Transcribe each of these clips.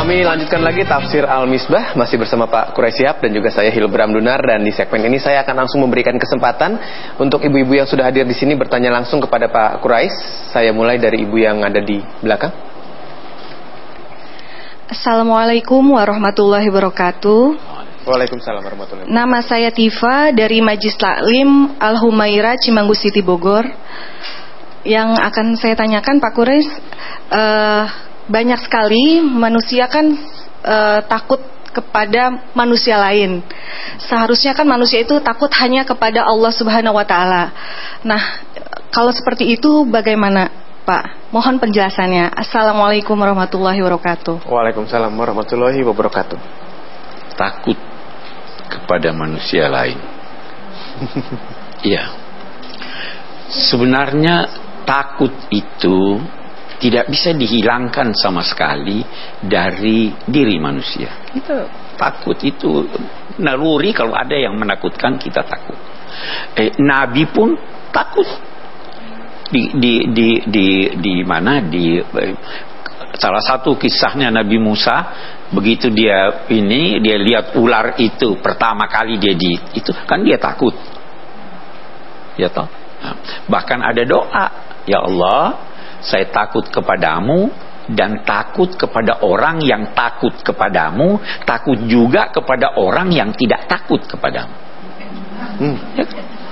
Kami lanjutkan lagi tafsir Al-Misbah masih bersama Pak Quraish Shihab dan juga saya Hilbram Dunar, dan di segmen ini saya akan langsung memberikan kesempatan untuk ibu-ibu yang sudah hadir di sini bertanya langsung kepada Pak Quraish. Saya mulai dari ibu yang ada di belakang. Assalamualaikum warahmatullahi wabarakatuh. Waalaikumsalam warahmatullahi wabarakatuh. Nama saya Tifa dari Majlis Taklim Al-Humaira Cimanggu City Bogor. Yang akan saya tanyakan Pak Quraish, banyak sekali manusia kan takut kepada manusia lain. Seharusnya kan manusia itu takut hanya kepada Allah Subhanahu wa taala. Nah, kalau seperti itu bagaimana, Pak? Mohon penjelasannya. Assalamualaikum warahmatullahi wabarakatuh. Waalaikumsalam warahmatullahi wabarakatuh. Takut kepada manusia lain. Iya. Sebenarnya takut itu tidak bisa dihilangkan sama sekali dari diri manusia. Kita takut itu naluri, kalau ada yang menakutkan kita takut. Nabi pun takut. Di mana di salah satu kisahnya Nabi Musa, begitu dia lihat ular itu pertama kali itu kan dia takut. Ya toh? Nah, bahkan ada doa, ya Allah, saya takut kepadamu dan takut kepada orang yang takut kepadamu, takut juga kepada orang yang tidak takut kepadamu. Ya,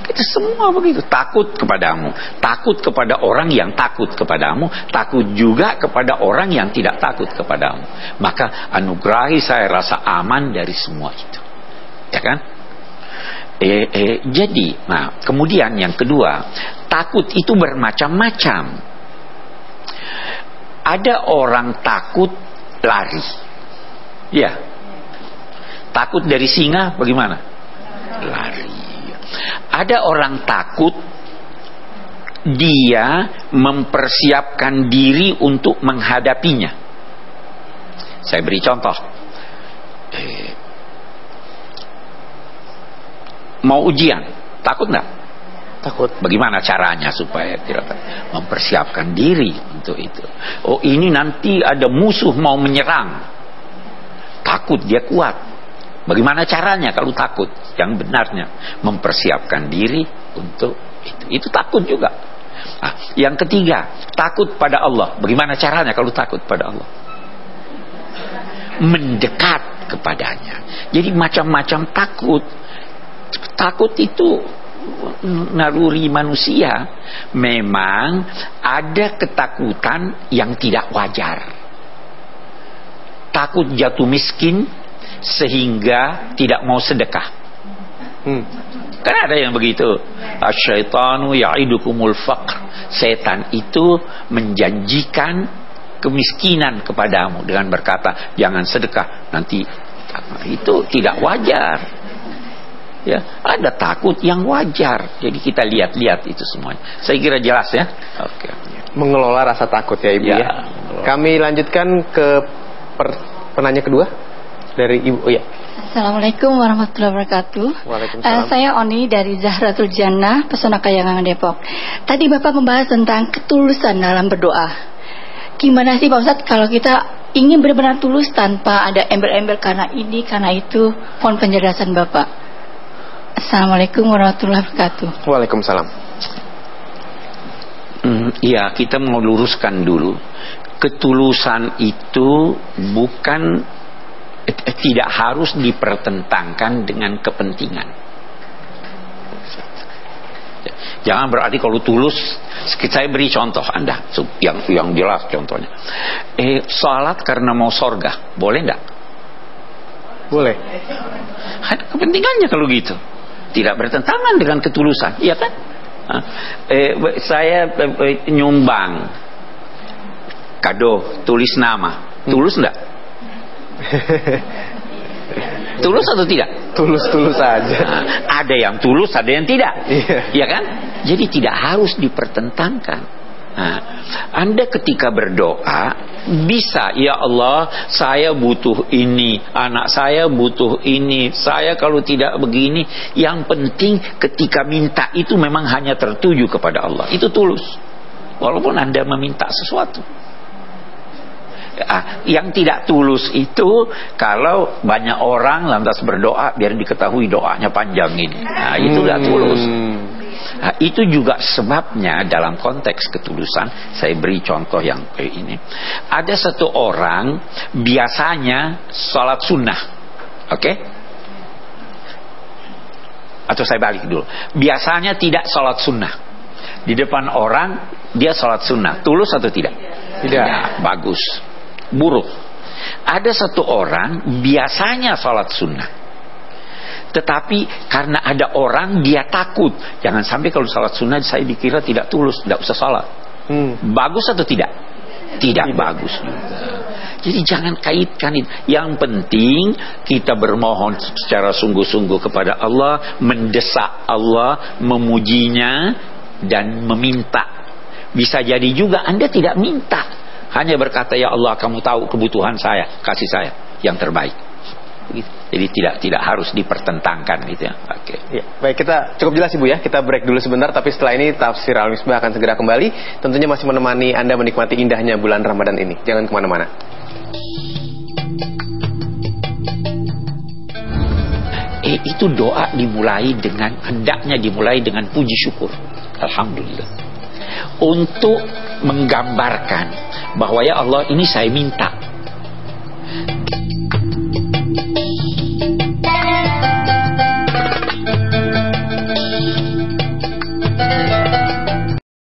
kita semua begitu, takut kepadamu, takut kepada orang yang takut kepadamu, takut juga kepada orang yang tidak takut kepadamu. Maka anugerahi saya rasa aman dari semua itu, ya kan? Jadi, nah kemudian yang kedua, takut itu bermacam-macam. Ada orang takut lari, ya. Takut dari singa, bagaimana? Lari. Ada orang takut, dia mempersiapkan diri untuk menghadapinya. Saya beri contoh. Mau ujian, takut nggak? Takut. Bagaimana caranya supaya tidak mempersiapkan diri untuk itu? Oh, ini nanti ada musuh mau menyerang. Takut, dia kuat. Bagaimana caranya kalau takut? Yang benarnya mempersiapkan diri untuk itu. Itu takut juga. Nah, yang ketiga, takut pada Allah. Bagaimana caranya kalau takut pada Allah? Mendekat kepadanya. Jadi macam-macam takut. Takut itu naluri manusia. Memang ada ketakutan yang tidak wajar. Takut jatuh miskin sehingga tidak mau sedekah. Kan ada yang begitu. Asyaitanu ya'idukumul faqr. Setan itu menjanjikan kemiskinan kepadamu dengan berkata jangan sedekah, nanti itu tidak wajar. Ya, ada takut yang wajar. Jadi kita lihat-lihat itu semuanya. Saya kira jelas ya. Oke. Mengelola rasa takut ya Ibu ya. Kami lanjutkan ke penanya kedua dari Ibu. Oh ya. Assalamualaikum warahmatullahi wabarakatuh. Waalaikumsalam. Saya Oni dari Zahratul Jannah, Pesona Kayangan Depok. Tadi Bapak membahas tentang ketulusan dalam berdoa. Gimana sih Pak Ustadz kalau kita ingin benar-benar tulus tanpa ada embel-embel karena ini, karena itu? Mohon penjelasan Bapak. Assalamualaikum warahmatullahi wabarakatuh. Waalaikumsalam. Iya, kita mau luruskan dulu. Ketulusan itu bukan tidak harus dipertentangkan dengan kepentingan. Jangan berarti kalau tulus, saya beri contoh Anda yang jelas contohnya. Salat karena mau sorga, boleh enggak? Boleh. Ada kepentingannya kalau gitu. Tidak bertentangan dengan ketulusan, iya kan? Saya nyumbang kado, tulis nama, tulus enggak? Tulus atau tidak? Tulus saja. Nah, ada yang tulus, ada yang tidak, iya kan? Jadi tidak harus dipertentangkan. Nah, Anda ketika berdoa bisa, ya Allah, saya butuh ini, anak saya butuh ini, saya kalau tidak begini. Yang penting ketika minta itu memang hanya tertuju kepada Allah. Itu tulus. Walaupun Anda meminta sesuatu. Yang tidak tulus itu kalau banyak orang lantas berdoa biar diketahui doanya panjang ini. Itu tidak tulus. Itu juga sebabnya dalam konteks ketulusan, saya beri contoh yang ini. Ada satu orang biasanya sholat sunnah, oke? Atau saya balik dulu. Biasanya tidak sholat sunnah. Di depan orang dia sholat sunnah. Tulus atau tidak? Tidak. Bagus. Buruk. Ada satu orang biasanya sholat sunnah, tetapi karena ada orang dia takut, jangan sampai kalau salat sunnah saya dikira tidak tulus, tidak usah salat. Bagus atau tidak? Tidak bagus juga. Jadi jangan kaitkan itu. Yang penting kita bermohon secara sungguh-sungguh kepada Allah, mendesak Allah, memujinya dan meminta. Bisa jadi juga Anda tidak minta, hanya berkata, ya Allah kamu tahu kebutuhan saya, kasih saya yang terbaik. Jadi tidak harus dipertentangkan gitu ya. Oke. Ya, baik, kita cukup jelas Ibu ya. Kita break dulu sebentar, tapi setelah ini Tafsir Al-Misbah akan segera kembali. Tentunya masih menemani Anda menikmati indahnya bulan Ramadan ini. Jangan kemana-mana. Itu doa hendaknya dimulai dengan puji syukur. Alhamdulillah. Untuk menggambarkan bahwa ya Allah ini saya minta.